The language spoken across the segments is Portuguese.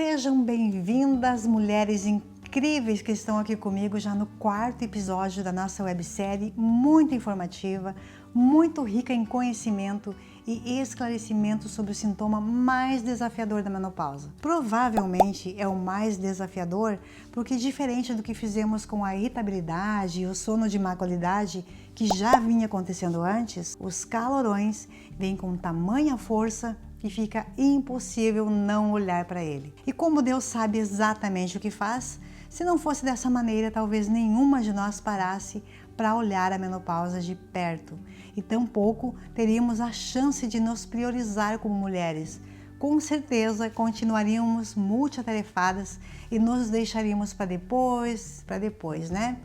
Sejam bem-vindas, mulheres incríveis que estão aqui comigo já no 4º episódio da nossa websérie, muito informativa, muito rica em conhecimento e esclarecimento sobre o sintoma mais desafiador da menopausa. Provavelmente é o mais desafiador porque, diferente do que fizemos com a irritabilidade e o sono de má qualidade, que já vinha acontecendo antes, os calorões vêm com tamanha força que fica impossível não olhar para ele. E como Deus sabe exatamente o que faz, se não fosse dessa maneira, talvez nenhuma de nós parasse para olhar a menopausa de perto. E tampouco teríamos a chance de nos priorizar como mulheres. Com certeza continuaríamos multitarefadas e nos deixaríamos para depois, né?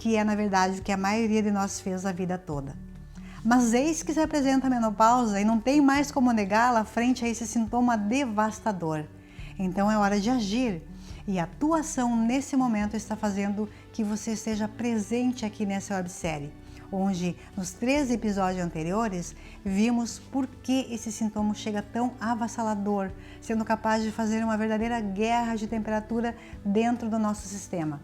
Que é na verdade o que a maioria de nós fez a vida toda. Mas eis que se apresenta a menopausa e não tem mais como negá-la frente a esse sintoma devastador. Então é hora de agir. E a tua ação nesse momento está fazendo que você esteja presente aqui nessa websérie, onde nos 3 episódios anteriores vimos por que esse sintoma chega tão avassalador, sendo capaz de fazer uma verdadeira guerra de temperatura dentro do nosso sistema.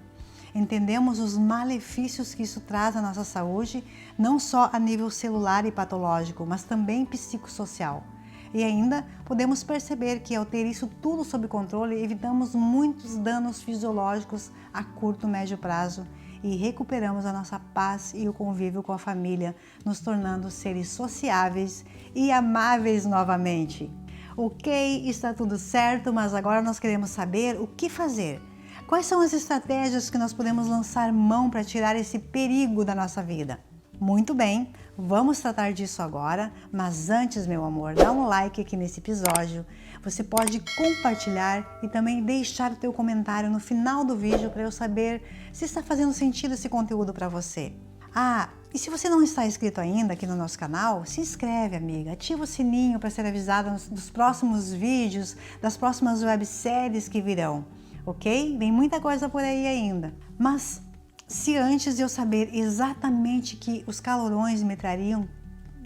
Entendemos os malefícios que isso traz à nossa saúde, não só a nível celular e patológico, mas também psicossocial. E ainda podemos perceber que, ao ter isso tudo sob controle, evitamos muitos danos fisiológicos a curto e médio prazo e recuperamos a nossa paz e o convívio com a família, nos tornando seres sociáveis e amáveis novamente. Ok, está tudo certo, mas agora nós queremos saber o que fazer. Quais são as estratégias que nós podemos lançar mão para tirar esse perigo da nossa vida? Muito bem, vamos tratar disso agora, mas antes, meu amor, dá um like aqui nesse episódio. Você pode compartilhar e também deixar o teu comentário no final do vídeo para eu saber se está fazendo sentido esse conteúdo para você. E se você não está inscrito ainda aqui no nosso canal, se inscreve, amiga. Ativa o sininho para ser avisada dos próximos vídeos, das próximas webséries que virão. Ok? Vem muita coisa por aí ainda. Mas se antes de eu saber exatamente que os calorões me trariam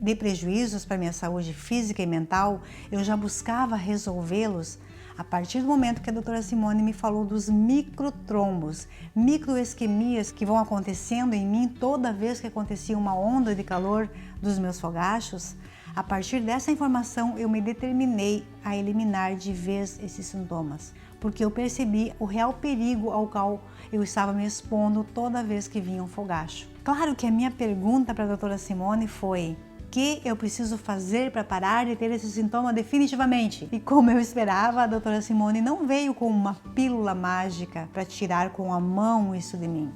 de prejuízos para minha saúde física e mental, eu já buscava resolvê-los, a partir do momento que a doutora Simone me falou dos microtrombos, microisquemias que vão acontecendo em mim toda vez que acontecia uma onda de calor dos meus fogachos, a partir dessa informação eu me determinei a eliminar de vez esses sintomas, porque eu percebi o real perigo ao qual eu estava me expondo toda vez que vinha um fogacho. Claro que a minha pergunta para a doutora Simone foi: o que eu preciso fazer para parar de ter esse sintoma definitivamente? E como eu esperava, a doutora Simone não veio com uma pílula mágica para tirar com a mão isso de mim.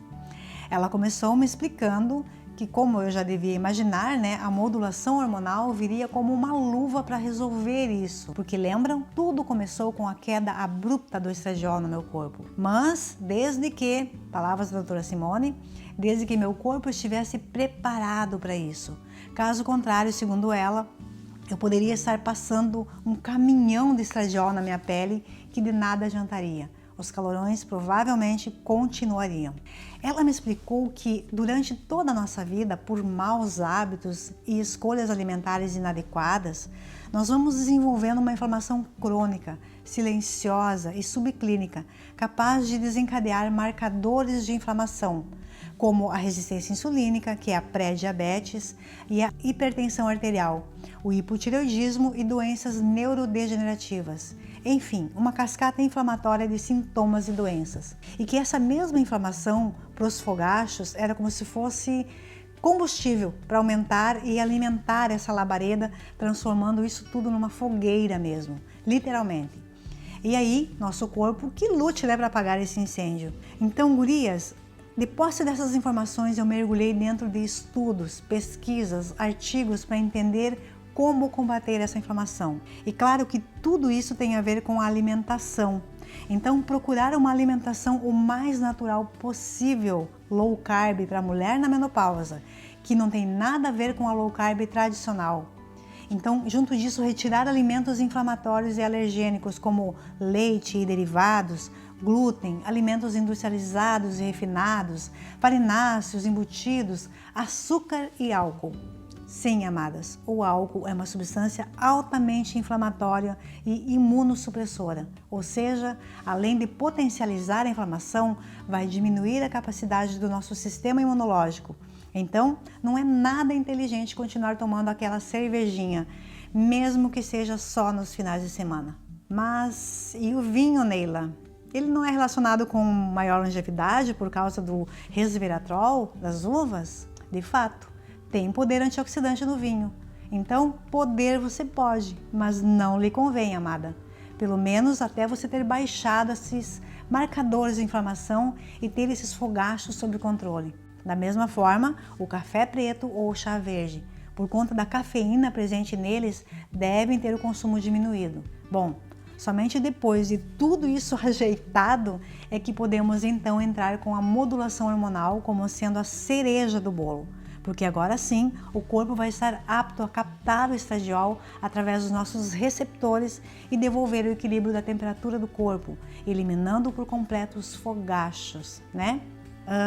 Ela começou me explicando que, como eu já devia imaginar, a modulação hormonal viria como uma luva para resolver isso. Porque lembram? Tudo começou com a queda abrupta do estradiol no meu corpo. Mas desde que, palavras da doutora Simone, desde que meu corpo estivesse preparado para isso. Caso contrário, segundo ela, eu poderia estar passando um caminhão de estradiol na minha pele que de nada adiantaria. Os calorões provavelmente continuariam. Ela me explicou que durante toda a nossa vida, por maus hábitos e escolhas alimentares inadequadas, nós vamos desenvolvendo uma inflamação crônica, silenciosa e subclínica, capaz de desencadear marcadores de inflamação, como a resistência insulínica, que é a pré-diabetes, e a hipertensão arterial, o hipotireoidismo e doenças neurodegenerativas. Enfim, uma cascata inflamatória de sintomas e doenças. E que essa mesma inflamação para os fogachos era como se fosse combustível para aumentar e alimentar essa labareda, transformando isso tudo numa fogueira mesmo, literalmente. E aí, nosso corpo que lute para apagar esse incêndio. Então, gurias, depois dessas informações eu mergulhei dentro de estudos, pesquisas, artigos para entender como combater essa inflamação. E claro que tudo isso tem a ver com a alimentação. Então, procurar uma alimentação o mais natural possível, low carb para a mulher na menopausa, que não tem nada a ver com a low carb tradicional. Então, junto disso, retirar alimentos inflamatórios e alergênicos como leite e derivados, glúten, alimentos industrializados e refinados, farináceos, embutidos, açúcar e álcool. Sim, amadas, o álcool é uma substância altamente inflamatória e imunossupressora, ou seja, além de potencializar a inflamação, vai diminuir a capacidade do nosso sistema imunológico. Então, não é nada inteligente continuar tomando aquela cervejinha, mesmo que seja só nos finais de semana. Mas e o vinho, Neila? Ele não é relacionado com maior longevidade por causa do resveratrol das uvas? De fato, tem poder antioxidante no vinho. Então, poder você pode, mas não lhe convém, amada. Pelo menos até você ter baixado esses marcadores de inflamação e ter esses fogachos sob controle. Da mesma forma, o café preto ou o chá verde, por conta da cafeína presente neles, devem ter o consumo diminuído. Bom, somente depois de tudo isso ajeitado é que podemos então entrar com a modulação hormonal como sendo a cereja do bolo, porque agora sim o corpo vai estar apto a captar o estradiol através dos nossos receptores e devolver o equilíbrio da temperatura do corpo, eliminando por completo os fogachos, né?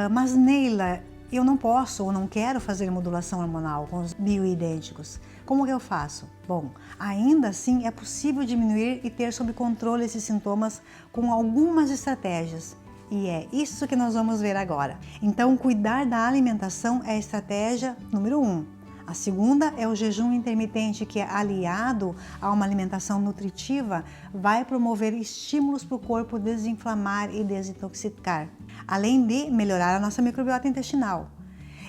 Mas Neila, eu não posso ou não quero fazer modulação hormonal com os bioidênticos. Como que eu faço? Bom, ainda assim é possível diminuir e ter sob controle esses sintomas com algumas estratégias. E é isso que nós vamos ver agora. Então, cuidar da alimentação é a estratégia número 1. A segunda é o jejum intermitente, que aliado a uma alimentação nutritiva, vai promover estímulos para o corpo desinflamar e desintoxicar, além de melhorar a nossa microbiota intestinal.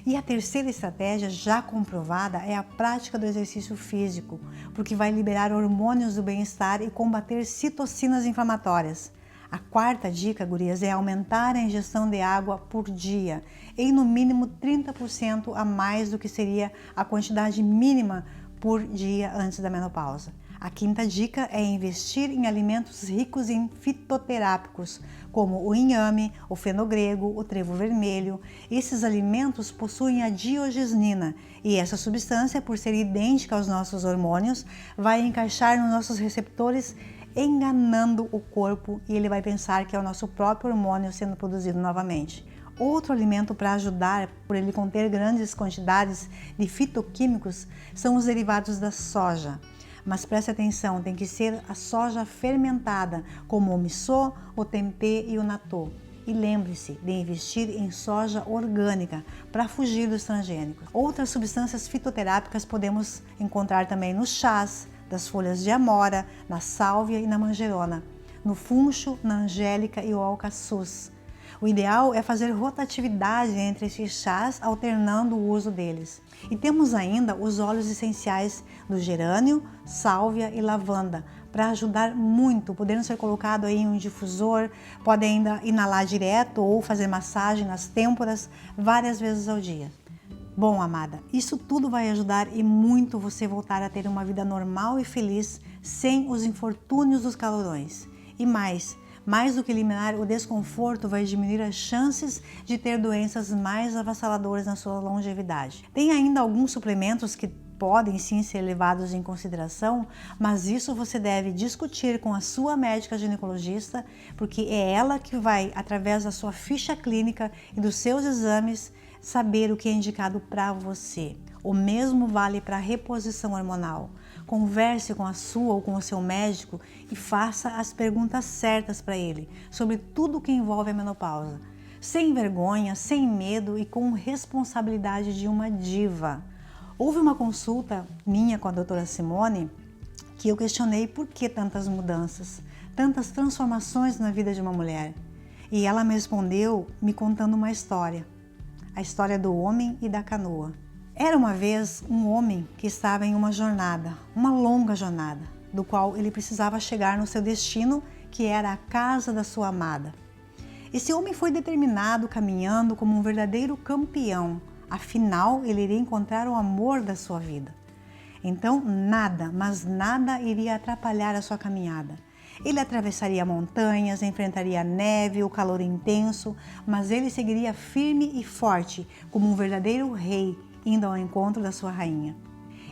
E a terceira estratégia, já comprovada, é a prática do exercício físico, porque vai liberar hormônios do bem-estar e combater citocinas inflamatórias. A quarta dica, gurias, é aumentar a ingestão de água por dia, em no mínimo 30% a mais do que seria a quantidade mínima por dia antes da menopausa. A quinta dica é investir em alimentos ricos em fitoterápicos, como o inhame, o fenogrego, o trevo vermelho. Esses alimentos possuem a diogesnina e essa substância, por ser idêntica aos nossos hormônios, vai encaixar nos nossos receptores, enganando o corpo, e ele vai pensar que é o nosso próprio hormônio sendo produzido novamente. Outro alimento para ajudar, por ele conter grandes quantidades de fitoquímicos, são os derivados da soja. Mas preste atenção, tem que ser a soja fermentada, como o miso, o tempê e o natô. E lembre-se de investir em soja orgânica para fugir dos transgênicos. Outras substâncias fitoterápicas podemos encontrar também nos chás, das folhas de amora, na sálvia e na manjerona, no funcho, na angélica e o alcaçuz. O ideal é fazer rotatividade entre esses chás, alternando o uso deles. E temos ainda os óleos essenciais do gerânio, sálvia e lavanda, para ajudar muito, podendo ser colocado aí em um difusor, pode ainda inalar direto ou fazer massagem nas têmporas várias vezes ao dia. Bom, amada, isso tudo vai ajudar e muito você voltar a ter uma vida normal e feliz sem os infortúnios dos calorões. E mais do que eliminar o desconforto, vai diminuir as chances de ter doenças mais avassaladoras na sua longevidade. Tem ainda alguns suplementos que podem sim ser levados em consideração, mas isso você deve discutir com a sua médica ginecologista, porque é ela que vai, através da sua ficha clínica e dos seus exames, saber o que é indicado para você. O mesmo vale para a reposição hormonal. Converse com a sua ou com o seu médico e faça as perguntas certas para ele sobre tudo que envolve a menopausa. Sem vergonha, sem medo e com responsabilidade de uma diva. Houve uma consulta minha com a doutora Simone que eu questionei por que tantas mudanças, tantas transformações na vida de uma mulher. E ela me respondeu me contando uma história. A história do homem e da canoa. Era uma vez um homem que estava em uma jornada, uma longa jornada, do qual ele precisava chegar no seu destino, que era a casa da sua amada. Esse homem foi determinado caminhando como um verdadeiro campeão, afinal ele iria encontrar o amor da sua vida. Então nada, mas nada iria atrapalhar a sua caminhada. Ele atravessaria montanhas, enfrentaria a neve, o calor intenso, mas ele seguiria firme e forte, como um verdadeiro rei, indo ao encontro da sua rainha.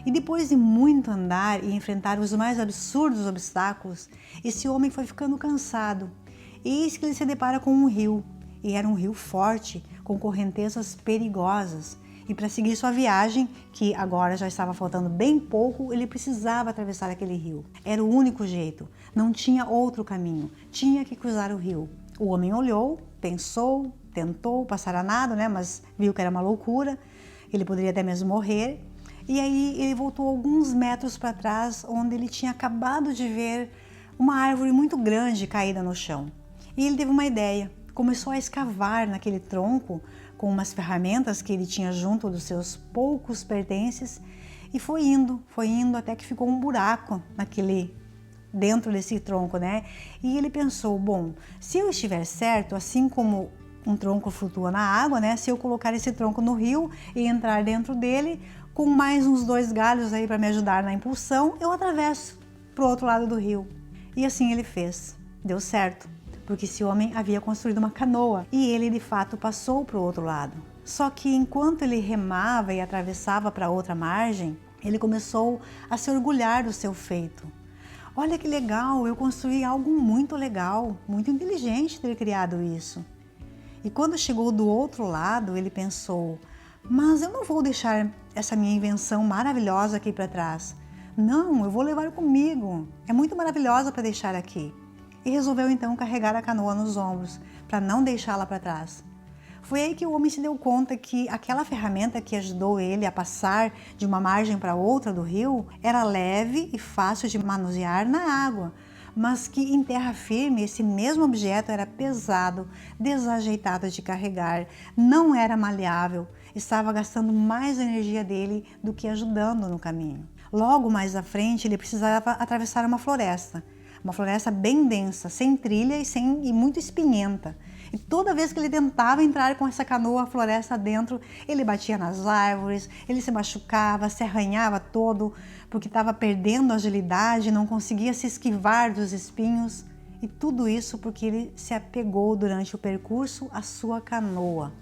E depois de muito andar e enfrentar os mais absurdos obstáculos, esse homem foi ficando cansado. E eis que ele se depara com um rio, e era um rio forte, com correntezas perigosas. E para seguir sua viagem, que agora já estava faltando bem pouco, ele precisava atravessar aquele rio. Era o único jeito, não tinha outro caminho, tinha que cruzar o rio. O homem olhou, pensou, tentou passar a nado, mas viu que era uma loucura, ele poderia até mesmo morrer. E aí ele voltou alguns metros para trás, onde ele tinha acabado de ver uma árvore muito grande caída no chão. E ele teve uma ideia, começou a escavar naquele tronco com umas ferramentas que ele tinha junto dos seus poucos pertences e foi indo até que ficou um buraco dentro desse tronco, E ele pensou, bom, se eu estiver certo, assim como um tronco flutua na água, se eu colocar esse tronco no rio e entrar dentro dele, com mais uns 2 galhos aí para me ajudar na impulsão, eu atravesso para o outro lado do rio. E assim ele fez, deu certo. Porque esse homem havia construído uma canoa e ele de fato passou para o outro lado. Só que enquanto ele remava e atravessava para outra margem, ele começou a se orgulhar do seu feito. Olha que legal, eu construí algo muito legal, muito inteligente ter criado isso. E quando chegou do outro lado, ele pensou, mas eu não vou deixar essa minha invenção maravilhosa aqui para trás. Não, eu vou levar comigo, é muito maravilhosa para deixar aqui. E resolveu então carregar a canoa nos ombros, para não deixá-la para trás. Foi aí que o homem se deu conta que aquela ferramenta que ajudou ele a passar de uma margem para outra do rio era leve e fácil de manusear na água, mas que em terra firme esse mesmo objeto era pesado, desajeitado de carregar, não era maleável, estava gastando mais energia dele do que ajudando no caminho. Logo mais à frente ele precisava atravessar uma floresta bem densa, sem trilha e muito espinhenta. E toda vez que ele tentava entrar com essa canoa, a floresta dentro, ele batia nas árvores, ele se machucava, se arranhava todo, porque estava perdendo a agilidade, não conseguia se esquivar dos espinhos. E tudo isso porque ele se apegou durante o percurso à sua canoa,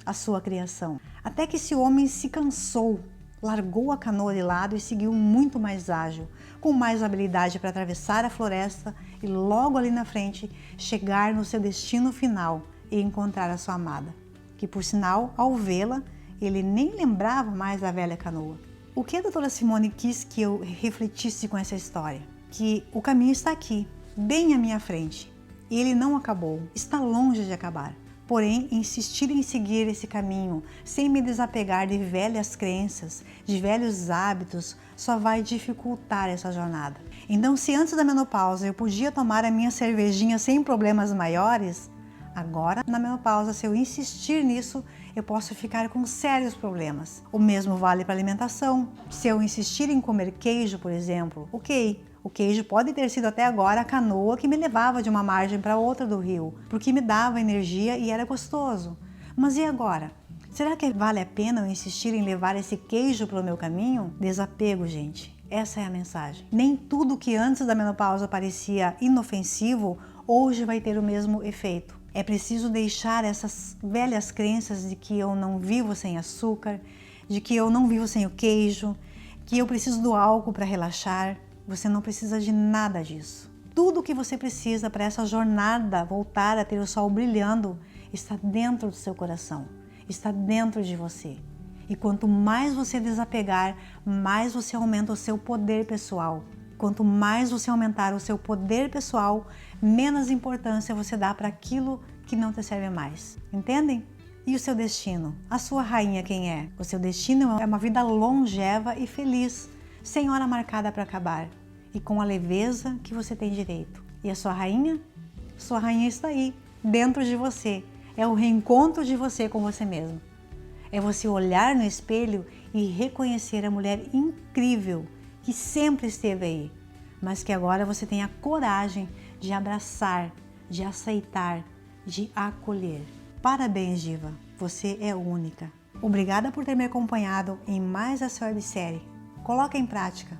à sua criação. Até que esse homem se cansou, largou a canoa de lado e seguiu muito mais ágil, com mais habilidade para atravessar a floresta e logo ali na frente chegar no seu destino final e encontrar a sua amada, que por sinal, ao vê-la, ele nem lembrava mais da velha canoa. O que a doutora Simone quis que eu refletisse com essa história? Que o caminho está aqui, bem à minha frente, e ele não acabou, está longe de acabar. Porém, insistir em seguir esse caminho, sem me desapegar de velhas crenças, de velhos hábitos, só vai dificultar essa jornada. Então, se antes da menopausa eu podia tomar a minha cervejinha sem problemas maiores, agora, na menopausa, se eu insistir nisso, eu posso ficar com sérios problemas. O mesmo vale para a alimentação. Se eu insistir em comer queijo, por exemplo, ok. O queijo pode ter sido até agora a canoa que me levava de uma margem para outra do rio, porque me dava energia e era gostoso. Mas e agora? Será que vale a pena eu insistir em levar esse queijo para o meu caminho? Desapego, gente. Essa é a mensagem. Nem tudo que antes da menopausa parecia inofensivo, hoje vai ter o mesmo efeito. É preciso deixar essas velhas crenças de que eu não vivo sem açúcar, de que eu não vivo sem o queijo, que eu preciso do álcool para relaxar. Você não precisa de nada disso. Tudo o que você precisa para essa jornada voltar a ter o sol brilhando está dentro do seu coração, está dentro de você. E quanto mais você desapegar, mais você aumenta o seu poder pessoal. Quanto mais você aumentar o seu poder pessoal, menos importância você dá para aquilo que não te serve mais. Entendem? E o seu destino? A sua rainha quem é? O seu destino é uma vida longeva e feliz, sem hora marcada para acabar e com a leveza que você tem direito. E a sua rainha? Sua rainha está aí, dentro de você. É o reencontro de você com você mesmo. É você olhar no espelho e reconhecer a mulher incrível que sempre esteve aí, mas que agora você tem a coragem de abraçar, de aceitar, de acolher. Parabéns, diva, você é única. Obrigada por ter me acompanhado em mais essa websérie. Coloca em prática,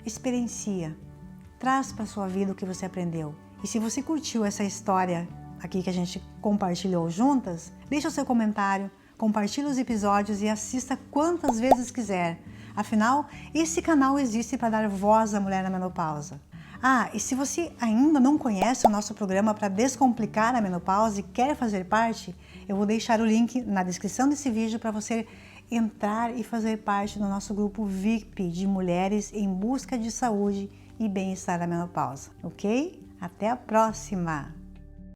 experiencia, traz para a sua vida o que você aprendeu. E se você curtiu essa história aqui que a gente compartilhou juntas, deixa o seu comentário, compartilhe os episódios e assista quantas vezes quiser. Afinal, esse canal existe para dar voz à mulher na menopausa. E se você ainda não conhece o nosso programa para descomplicar a menopausa e quer fazer parte, eu vou deixar o link na descrição desse vídeo para você entrar e fazer parte do nosso grupo VIP de mulheres em busca de saúde e bem-estar na menopausa, ok? Até a próxima!